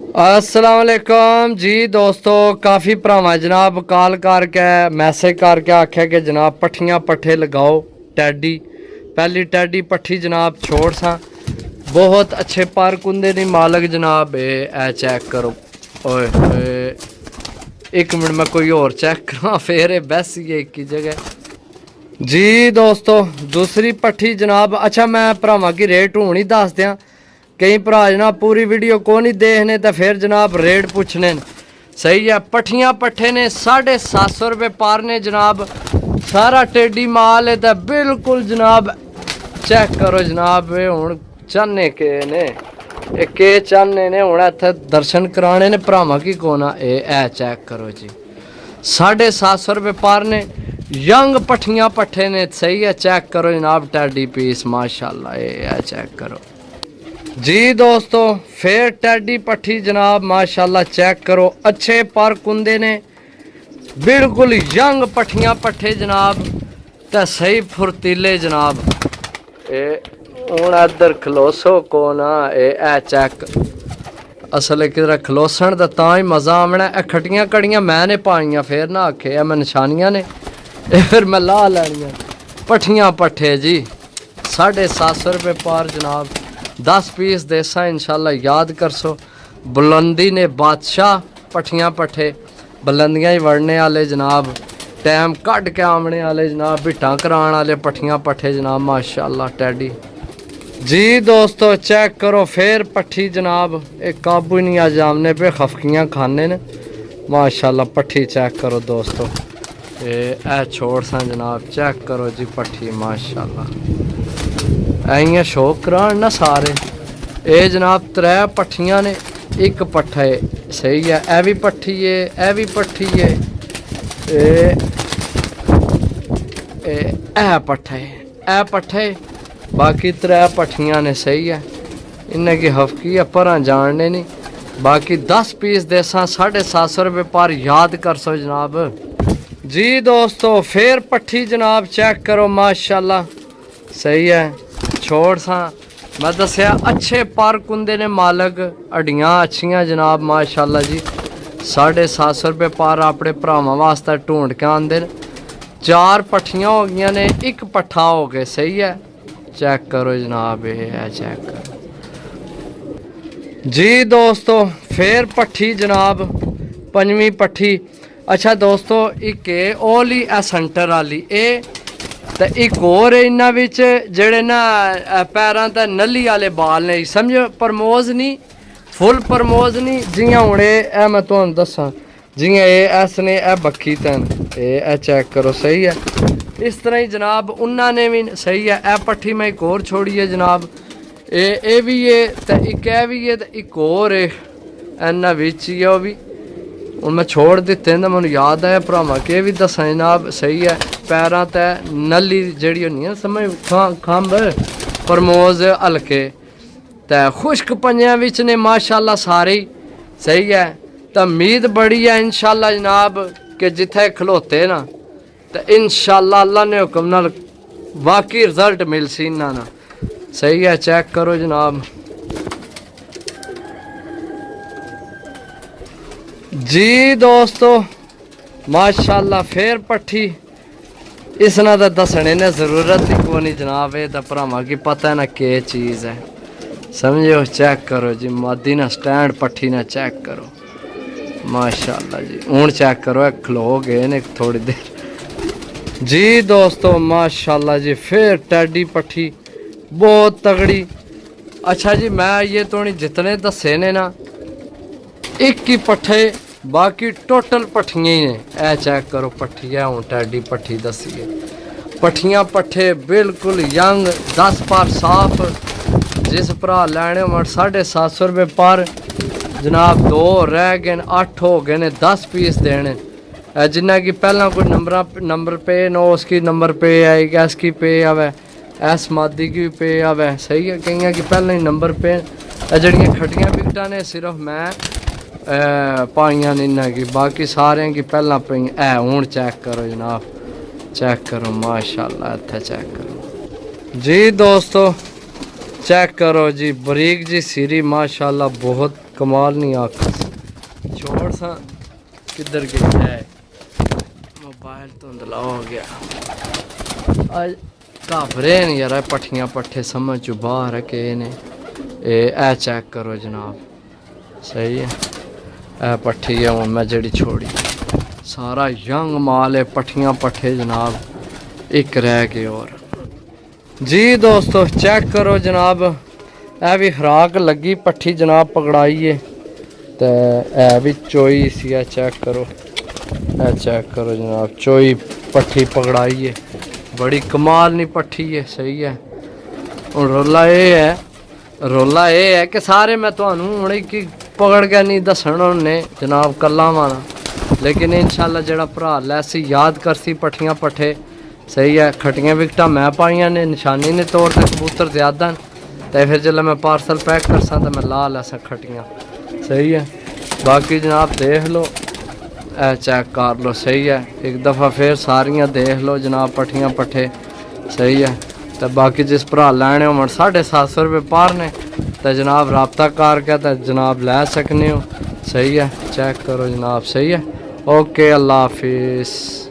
अस्सलाम वालेकुम जी दोस्तों, काफ़ी भरावां जनाब कॉल करके मैसेज करके आख्या कि जनाब पट्ठियाँ पट्ठे लगाओ टैडी। पहली टैडी पट्ठी जनाब छोड़ सा बहुत अच्छे पर कुंदे नी मालक जनाब। ए चेक करो, ओए एक मिनट में कोई और चेक करा फिर बस ये एक ही जगह जी दोस्तों। दूसरी पट्ठी जनाब, अच्छा मैं भरावां की रेट हूँ ही दस दियाँ। कई भरा जनाब पूरी वीडियो को नहीं देखने तो फिर जनाब रेट पूछने। सही है, पट्ठियाँ पट्ठे ने 750 रुपये पार ने जनाब। सारा टेडी माल है तो बिल्कुल जनाब चेक करो जनाब। हूँ चाहने के ने के चाहने ने हूँ इतने दर्शन कराने ने भरावां की कोना। ए चेक करो जी, 750 रुपये पार ने यंग पट्ठियाँ पट्ठे ने। सही है, चेक करो जनाब टैडी पीस माशाल्लाह। ए चेक करो जी दोस्तों। फिर टैडी पट्ठी जनाब माशाल्लाह चेक करो, अच्छे पर कुंदे ने बिल्कुल यंग पट्ठियाँ पट्ठे जनाब ते सही फुर्तीले जनाब। हूँ इधर खलोसो को ना ए चेक असल किधर खलोसन का ता ही मज़ा आना। खटियाँ कड़ियाँ मैंने पाइयां फिर ना आखे मैं निशानियाँ ने फिर मैं ला लैनियाँ। पट्ठियाँ पट्ठे जी 750 रुपये पार जनाब। 10 पीस देसा इंशाल्लाह याद कर सो। बुलंदी ने बादशाह पट्ठियाँ पट्ठे बुलंदियाँ ही वड़ने वाले जनाब। टाइम कट के आमने वाले जनाब। भिट्टां कराने वाले पट्ठियाँ पट्ठे जनाब माशाल्लाह टैडी जी दोस्तों। चेक करो फिर पट्ठी जनाब, एक काबू ही नहीं आ जामने पे खफकियाँ खाने ने माशाल्लाह। पट्ठी चेक करो दोस्तों, ए छोड़ सा जनाब। चेक करो जी पट्ठी माशाल्लाह। इं शौक करान ना सारे। ये जनाब 3 पट्ठियाँ ने, एक पट्ठा है। सही है, ए भी पट्ठी है, ए भी पट्ठी है, ए पट्ठा है, ए पट्ठा है। बाकी 3 पट्ठियाँ ने। सही है, इन्हें की हफ्की है पर जानने नहीं। बाकी 10 पीस देसा 750 रुपये पर याद कर सो जनाब जी दोस्तों। फिर पट्ठी जनाब चेक करो माशाल्लाह। सही है, छोड़ सा मैं दसिया अच्छे पर कुंदे ने मालक। हड्डियाँ अच्छियाँ जनाब माशाल्लाह जी। 750 रुपये पर अपने भरावां वास्ते ढूंढ के आंदे। 4 पट्ठियाँ हो गई ने, एक पट्ठा हो गए। सही है, चेक करो जनाब। ये चेक करो जी दोस्तों। फिर पट्ठी जनाब 5वीं पट्ठी। अच्छा दोस्तों, एक ओली ए सेंटर वाली ए तो एक और इन्हों जड़े ना पैरों ते नली वाले बाल ने। समझो प्रमोज नहीं, फुल प्रमोज नहीं। जियां हूँ ए मैं तुहानू दसा जियां एस ने ए बक्खी तन ए चेक करो। सही है, इस तरह ही जनाब उन्होंने भी। सही है, ए पट्ठी मैं एक और छोड़ी है जनाब। ए भी है तो एक ए भी है तो एक और है इन्होंने बिच ही है। वो भी हूँ मैं छोड़ दिते तो मैं याद आया भरावां के भी दसा जनाब। सही है, पैरों ते नली जड़ी होनी समझ खंभ प्रमोज हल्के ते खुश्क पंजियां विच ने माशाल्लाह सारे ही। सही है, तो उम्मीद बड़ी है इंशाल्लाह जनाब कि जिथे खलोते ना तो इंशाल्लाह अल्लाह ने हुक्म नाल वाकई रिजल्ट मिल सी इन्हां ना। सही है, चेक करो जनाब जी दोस्तों माशाल्लाह। फिर पट्ठी इसना तो दसने ने जरूरत ही को नहीं जनाब। ये तो भरावां की पता है ना के चीज़ है। समझो, चेक करो जी मादी ना स्टैंड पट्ठी ना चेक करो माशाल्लाह जी। हूँ चेक करो खलो गए ने थोड़ी देर जी दोस्तों माशाल्लाह जी। फिर टैडी पट्ठी बहुत तगड़ी। अच्छा जी, मैं ये तो नहीं जितने दसे ने ना एक ही पट्ठे, बाकी टोटल पट्ठियाँ ही ने। ए चेक करो पट्ठी है हूँ टैडी पट्ठी दसी है। पट्ठियाँ पट्ठे बिल्कुल यंग 10 पर साफ। जिस भरा लैने हो 750 रुपये पर जनाब। 2 रह गए, 8 हो गए ने, 10 पीस देने। जिन्ना कि पहला कोई नंबर पे नो उसकी नंबर पे आएगी, एस की पे आवे, एस मादी की भी पे आवे। सही है, कई कि पहले ही नंबर पे। जड़ियाँ खटियाँ विकटा ने सिर्फ मैं पाइयां ने इन्हें की, बाकी सारे की पहला पई। हूँ चेक करो जनाब, चेक करो माशाल्लाह। इत्थे चेक करो जी दोस्तों, चेक करो जी बरीक जी सीरी माशाल्लाह बहुत कमाल नहीं आखस छोड़ सा किधर गया है मोबाइल धुंधला हो गया आज घाबरे न यार पट्ठियां पट्ठे समझ चो बाहर है कि ने ए चेक करो जनाब सही है ए पट्ठी है हूँ मैं जड़ी छोड़ी सारा यंग माल है पट्ठियां पट्ठे जनाब एक रह गए और जी दोस्तों चेक करो जनाब ए भी खुराक लगी पट्ठी जनाब पकड़ाई है तो ए भी चोई सी है चेक करो ए चेक करो जनाब चोई पट्ठी पकड़ाई है बड़ी कमाल नहीं पट्ठी है सही है और रोला ये है कि सारे मैं थानू हुणे की पकड़ के नहीं दसन होने जनाब कला माना लेकिन इंशाल्लाह जड़ा भरा लैसी याद करसी पट्ठियां पट्ठे सही है खटियां विकटा मैं पाइयां ने निशानी ने तौर ते कबूतर ज्यादा तो फिर जल्द मैं पार्सल पैक कर सा तो मैं ला लैसा खटियां सही है बाकी जनाब देख लो ए चेक कर लो सही है एक दफ़ा फिर सारियां देख लो जनाब पट्ठियां पट्ठे सही है तो बाकी जिस भरा लैने हो 750 रुपये पार ने तो जनाब रबता करके तो जनाब लै सकने हो सही है चेक करो जनाब सही है ओके अल्लाह हाफिज़।